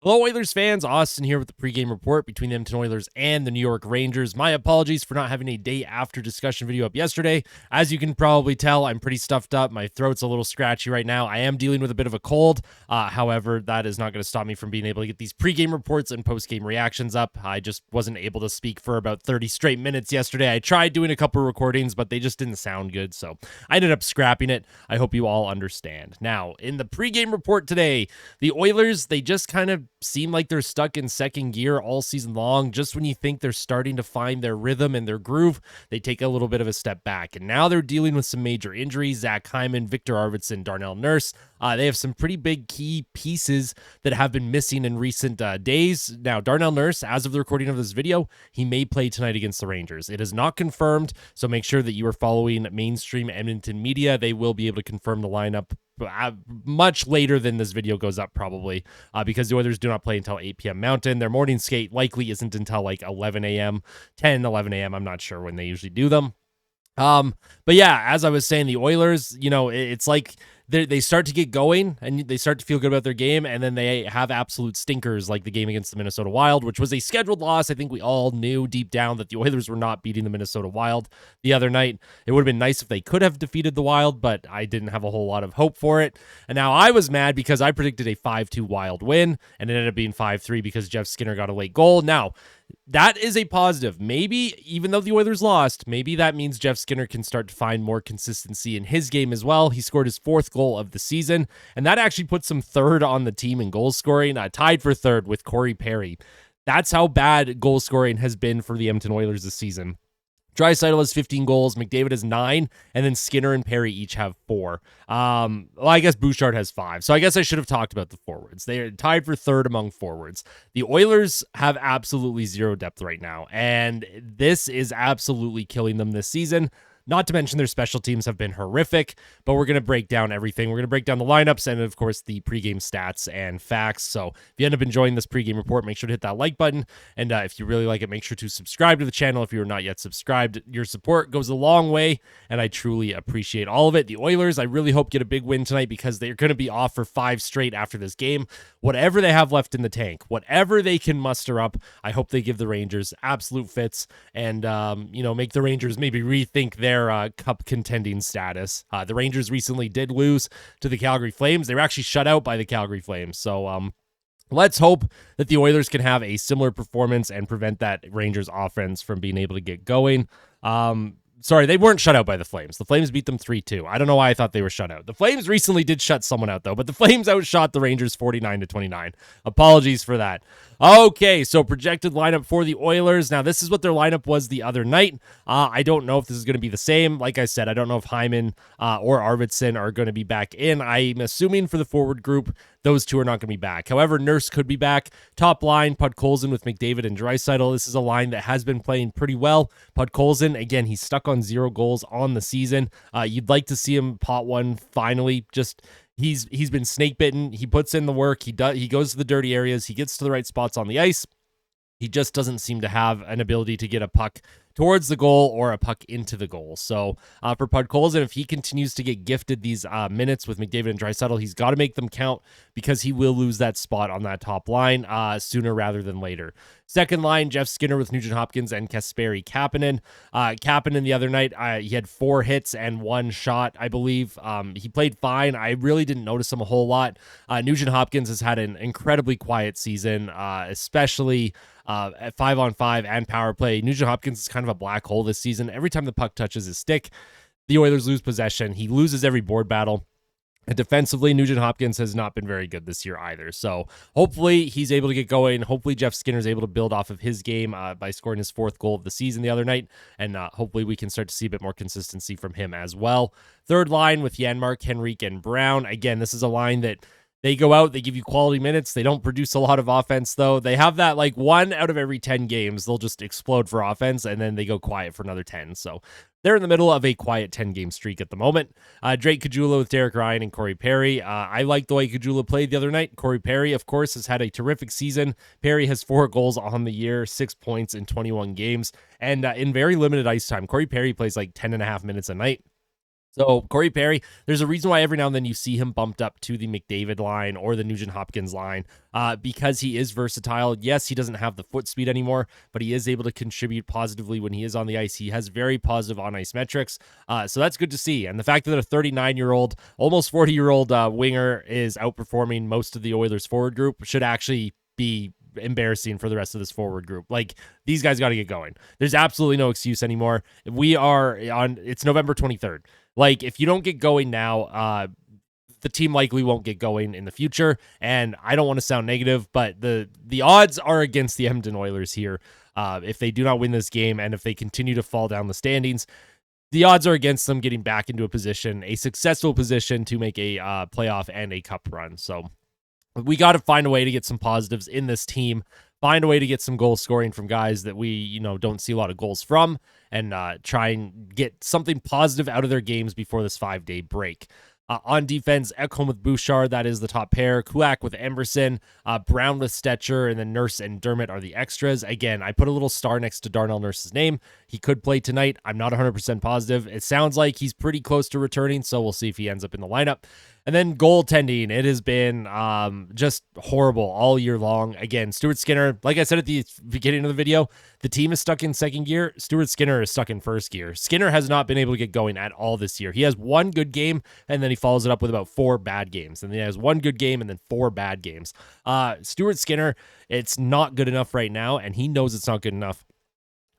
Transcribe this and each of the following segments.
Hello, Oilers fans. Austin here with the pregame report between the Edmonton Oilers and the New York Rangers. My apologies for not having a day after discussion video up yesterday. As you can probably tell, I'm pretty stuffed up. My throat's a little scratchy right now. I am dealing with a bit of a cold. However, that is not going to stop me from being able to get these pregame reports and postgame reactions up. I just wasn't able to speak for about 30 straight minutes yesterday. I tried doing a couple recordings, but they just didn't sound good, so I ended up scrapping it. I hope you all understand. Now, in the pregame report today, the Oilers, they just kind of seem like they're stuck in second gear all season long. Just when you think they're starting to find their rhythm and their groove, they take a little bit of a step back. And now they're dealing with some major injuries. Zach Hyman, Viktor Arvidsson, Darnell Nurse. They have some pretty big key pieces that have been missing in recent days. Now, Darnell Nurse, as of the recording of this video, he may play tonight against the Rangers. It is not confirmed, so make sure that you are following mainstream Edmonton media. They will be able to confirm the lineup much later than this video goes up, probably, because the Oilers do not play until 8 p.m. Mountain. Their morning skate likely isn't until like 11 a.m., 10, 11 a.m. I'm not sure when they usually do them. But yeah, as I was saying, the Oilers, it's like they start to get going and they start to feel good about their game, and then they have absolute stinkers like the game against the Minnesota Wild, which was a scheduled loss. I think we all knew deep down that the Oilers were not beating the Minnesota Wild the other night. It would have been nice if they could have defeated the Wild, but I didn't have a whole lot of hope for it. And now I was mad because I predicted a 5-2 Wild win, and it ended up being 5-3 because Jeff Skinner got a late goal. Now, that is a positive. Maybe, even though the Oilers lost, maybe that means Jeff Skinner can start to find more consistency in his game as well. He scored his fourth goal of the season, and that actually puts him third on the team in goal scoring, tied for third with Corey Perry. That's how bad goal scoring has been for the Edmonton Oilers this season. Draisaitl has 15 goals, McDavid has 9, and then Skinner and Perry each have 4. Well, I guess Bouchard has 5. So I guess I should have talked about the forwards. They are tied for third among forwards. The Oilers have absolutely zero depth right now, and this is absolutely killing them this season. Not to mention their special teams have been horrific, but we're going to break down everything. We're going to break down the lineups and, of course, the pregame stats and facts. So if you end up enjoying this pregame report, make sure to hit that like button. And if you really like it, make sure to subscribe to the channel if you are not yet subscribed. Your support goes a long way, and I truly appreciate all of it. The Oilers, I really hope, get a big win tonight because they're going to be off for 5 straight after this game. Whatever they have left in the tank, whatever they can muster up, I hope they give the Rangers absolute fits and, make the Rangers maybe rethink their cup contending status. The Rangers recently did lose to the Calgary Flames. They were actually shut out by the Calgary Flames. So let's hope that the Oilers can have a similar performance and prevent that Rangers offense from being able to get going. Sorry, they weren't shut out by the Flames. The Flames beat them 3-2. I don't know why I thought they were shut out. The Flames recently did shut someone out, though, but the Flames outshot the Rangers 49-29. Apologies for that. Okay, so projected lineup for the Oilers. Now, this is what their lineup was the other night. I don't know if this is going to be the same. Like I said, I don't know if Hyman or Arvidsson are going to be back in. I'm assuming for the forward group, those two are not going to be back. However, Nurse could be back. Top line, Podkolzin with McDavid and Draisaitl. This is a line that has been playing pretty well. Podkolzin, again, he's stuck on 0 goals on the season. You'd like to see him pot one finally. Just he's been snake bitten. He puts in the work. He goes to the dirty areas. He gets to the right spots on the ice. He just doesn't seem to have an ability to get a puck towards the goal or a puck into the goal. So for Podkolzin, if he continues to get gifted these minutes with McDavid and Draisaitl, he's got to make them count because he will lose that spot on that top line sooner rather than later. Second line, Jeff Skinner with Nugent Hopkins and Kasperi Kapanen. Kapanen the other night, he had 4 hits and 1 shot, I believe. He played fine. I really didn't notice him a whole lot. Nugent Hopkins has had an incredibly quiet season, especially at 5-on-5 and power play. Nugent Hopkins is kind of a black hole this season. Every time the puck touches his stick, the Oilers lose possession. He loses every board battle. And defensively, Nugent Hopkins has not been very good this year either. So hopefully he's able to get going. Hopefully Jeff Skinner is able to build off of his game by scoring his 4th goal of the season the other night. And hopefully we can start to see a bit more consistency from him as well. Third line with Janmark, Henrique, and Brown. Again, this is a line that they go out, they give you quality minutes. They don't produce a lot of offense, though. They have that, like, 1 out of every 10 games, they'll just explode for offense, and then they go quiet for another 10. So they're in the middle of a quiet 10-game streak at the moment. Drake Caggiula with Derek Ryan and Corey Perry. I like the way Caggiula played the other night. Corey Perry, of course, has had a terrific season. Perry has 4 goals on the year, 6 points in 21 games, and in very limited ice time. Corey Perry plays like 10.5 minutes a night. So Corey Perry, there's a reason why every now and then you see him bumped up to the McDavid line or the Nugent Hopkins line, because he is versatile. Yes, he doesn't have the foot speed anymore, but he is able to contribute positively when he is on the ice. He has very positive on-ice metrics, so that's good to see. And the fact that a 39-year-old, almost 40-year-old winger is outperforming most of the Oilers forward group should actually be embarrassing for the rest of this forward group. Like, these guys got to get going. There's absolutely no excuse anymore. It's November 23rd. Like, if you don't get going now, the team likely won't get going in the future. And I don't want to sound negative, but the odds are against the Edmonton Oilers here. If they do not win this game and if they continue to fall down the standings, the odds are against them getting back into a successful position to make a playoff and a cup run. So we got to find a way to get some positives in this team, find a way to get some goal scoring from guys that we, don't see a lot of goals from, and try and get something positive out of their games before this 5-day break. On defense, Ekholm with Bouchard, that is the top pair. Kulak with Emerson, Brown with Stetcher, and then Nurse and Dermott are the extras. Again, I put a little star next to Darnell Nurse's name. He could play tonight. I'm not 100% positive. It sounds like he's pretty close to returning, so we'll see if he ends up in the lineup. And then goaltending, it has been just horrible all year long. Again, Stuart Skinner, like I said at the beginning of the video, the team is stuck in second gear. Stuart Skinner is stuck in first gear. Skinner has not been able to get going at all this year. He has one good game, and then he follows it up with about 4 bad games. And then he has one good game and then 4 bad games. Stuart Skinner, it's not good enough right now, and he knows it's not good enough.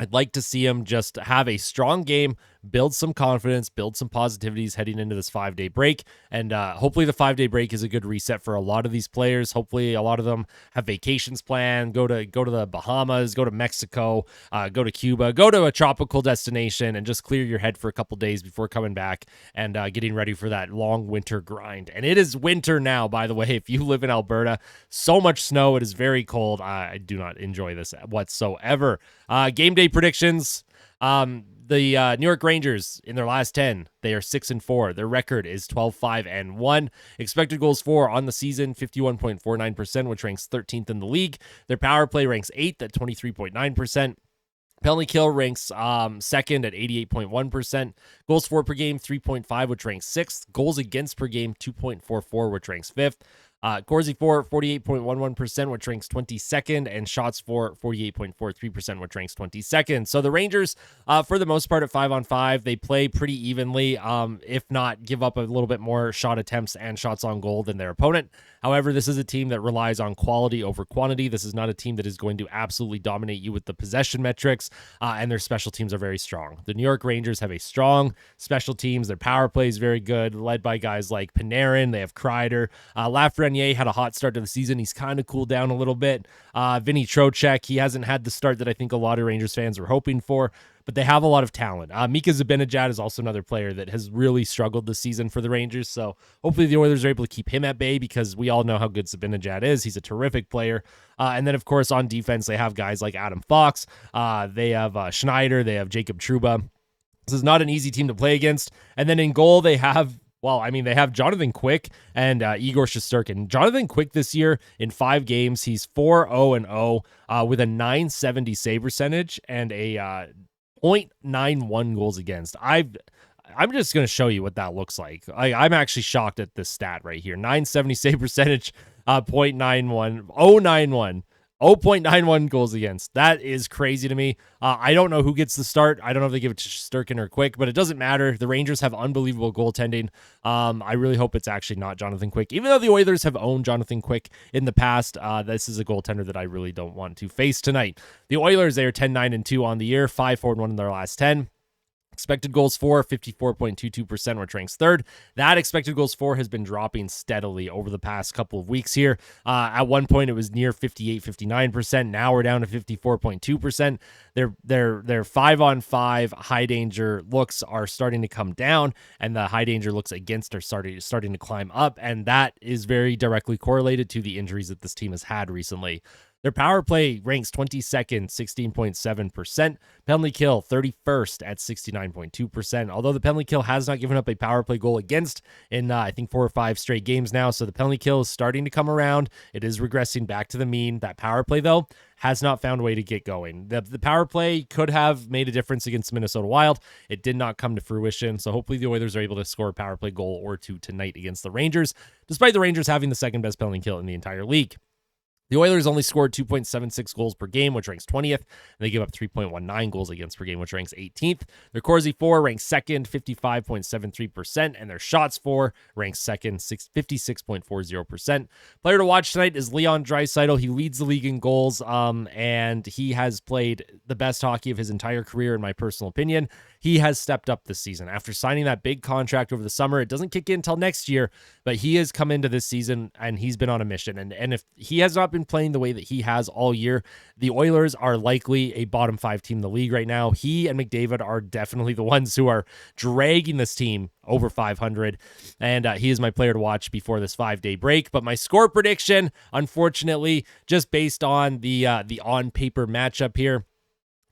I'd like to see him just have a strong game, build some confidence, build some positivities heading into this 5-day break. And hopefully the 5-day break is a good reset for a lot of these players. Hopefully a lot of them have vacations planned, go to the Bahamas, go to Mexico, go to Cuba, go to a tropical destination, and just clear your head for a couple days before coming back and getting ready for that long winter grind. And it is winter now, by the way. If you live in Alberta, so much snow. It is very cold. I do not enjoy this whatsoever. Game day predictions. The New York Rangers, in their last 10, they are 6-4. Their record is 12-5-1. Expected goals for on the season, 51.49%, which ranks 13th in the league. Their power play ranks 8th at 23.9%. Penalty kill ranks second at 88.1%. Goals for per game, 3.5, which ranks 6th. Goals against per game, 2.44, which ranks 5th. Corsi for 48.11%, which ranks 22nd, and shots for 48.43%, which ranks 22nd. So the Rangers, for the most part, at 5-on-5, they play pretty evenly, if not give up a little bit more shot attempts and shots on goal than their opponent. However, this is a team that relies on quality over quantity. This is not a team that is going to absolutely dominate you with the possession metrics, and their special teams are very strong. The New York Rangers have a strong special teams. Their power play is very good, led by guys like Panarin. They have Kreider. Lafreniere had a hot start to the season. He's kind of cooled down a little bit. Vinny Trocheck, he hasn't had the start that I think a lot of Rangers fans were hoping for, but they have a lot of talent. Mika Zibanejad is also another player that has really struggled this season for the Rangers, so hopefully the Oilers are able to keep him at bay because we all know how good Zibanejad is. He's a terrific player. And then, of course, on defense, they have guys like Adam Fox. They have Schneider. They have Jacob Trouba. This is not an easy team to play against. And then in goal, they have Jonathan Quick and Igor Shesterkin. Jonathan Quick this year in 5 games, he's 4-0-0 with a .970 save percentage and a .91 goals against. I'm just going to show you what that looks like. I'm actually shocked at this stat right here. .970 save percentage, .91, 0.91 goals against. That is crazy to me. I don't know who gets the start. I don't know if they give it to Shesterkin or Quick, but it doesn't matter. The Rangers have unbelievable goaltending. I really hope it's actually not Jonathan Quick. Even though the Oilers have owned Jonathan Quick in the past, this is a goaltender that I really don't want to face tonight. The Oilers, they are 10-9-2 on the year, 5-4-1 in their last 10. Expected goals for 54.22%, which ranks 3rd. That expected goals for has been dropping steadily over the past couple of weeks here. At one point, it was near 58-59%. Now we're down to 54.2%. Their 5-on-5 high danger looks are starting to come down, and the high danger looks against are starting to climb up, and that is very directly correlated to the injuries that this team has had recently. Their power play ranks 22nd, 16.7%. Penalty kill, 31st at 69.2%. Although the penalty kill has not given up a power play goal against in, I think, 4 or 5 straight games now. So the penalty kill is starting to come around. It is regressing back to the mean. That power play, though, has not found a way to get going. The power play could have made a difference against Minnesota Wild. It did not come to fruition. So hopefully the Oilers are able to score a power play goal or two tonight against the Rangers, despite the Rangers having the second best penalty kill in the entire league. The Oilers only scored 2.76 goals per game, which ranks 20th, and they give up 3.19 goals against per game, which ranks 18th. Their Corsi for ranks second, 55.73%, and their shots for ranks second, 56.40%. Player to watch tonight is Leon Draisaitl. He leads the league in goals, and he has played the best hockey of his entire career, in my personal opinion. He has stepped up this season. After signing that big contract over the summer, it doesn't kick in until next year, but he has come into this season, and he's been on a mission. And if he has not been playing the way that he has all year, the Oilers are likely a bottom 5 team in the league right now. He and McDavid are definitely the ones who are dragging this team over 500, and he is my player to watch before this 5-day break. But my score prediction, unfortunately, just based on the on-paper matchup here,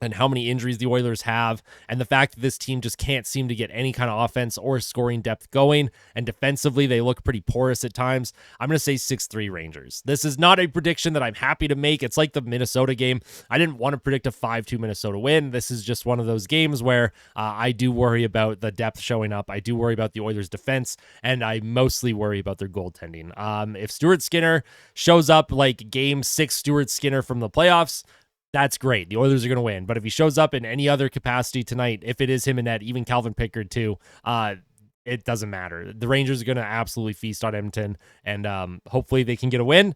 and how many injuries the Oilers have, and the fact that this team just can't seem to get any kind of offense or scoring depth going, and defensively they look pretty porous at times, I'm going to say 6-3 Rangers. This is not a prediction that I'm happy to make. It's like the Minnesota game. I didn't want to predict a 5-2 Minnesota win. This is just one of those games where I do worry about the depth showing up. I do worry about the Oilers' defense, and I mostly worry about their goaltending. If Stuart Skinner shows up like Game 6 Stuart Skinner from the playoffs, that's great. The Oilers are going to win. But if he shows up in any other capacity tonight, if it is him and net, even Calvin Pickard too, it doesn't matter. The Rangers are going to absolutely feast on Edmonton, and hopefully they can get a win.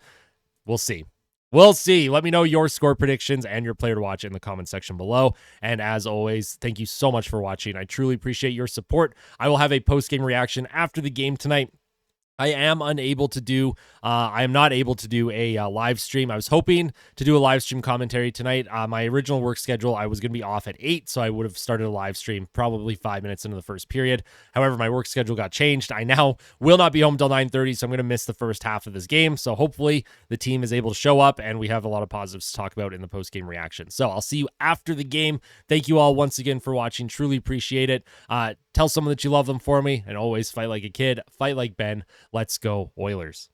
We'll see. We'll see. Let me know your score predictions and your player to watch in the comment section below. And as always, thank you so much for watching. I truly appreciate your support. I will have a post-game reaction after the game tonight. I am not able to do a live stream. I was hoping to do a live stream commentary tonight. My original work schedule, I was going to be off at 8, so I would have started a live stream probably 5 minutes into the first period. However, my work schedule got changed. I now will not be home until 9:30, so I'm going to miss the first half of this game. So hopefully the team is able to show up, and we have a lot of positives to talk about in the post-game reaction. So I'll see you after the game. Thank you all once again for watching. Truly appreciate it. Tell someone that you love them for me, and always fight like a kid, fight like Ben. Let's go Oilers.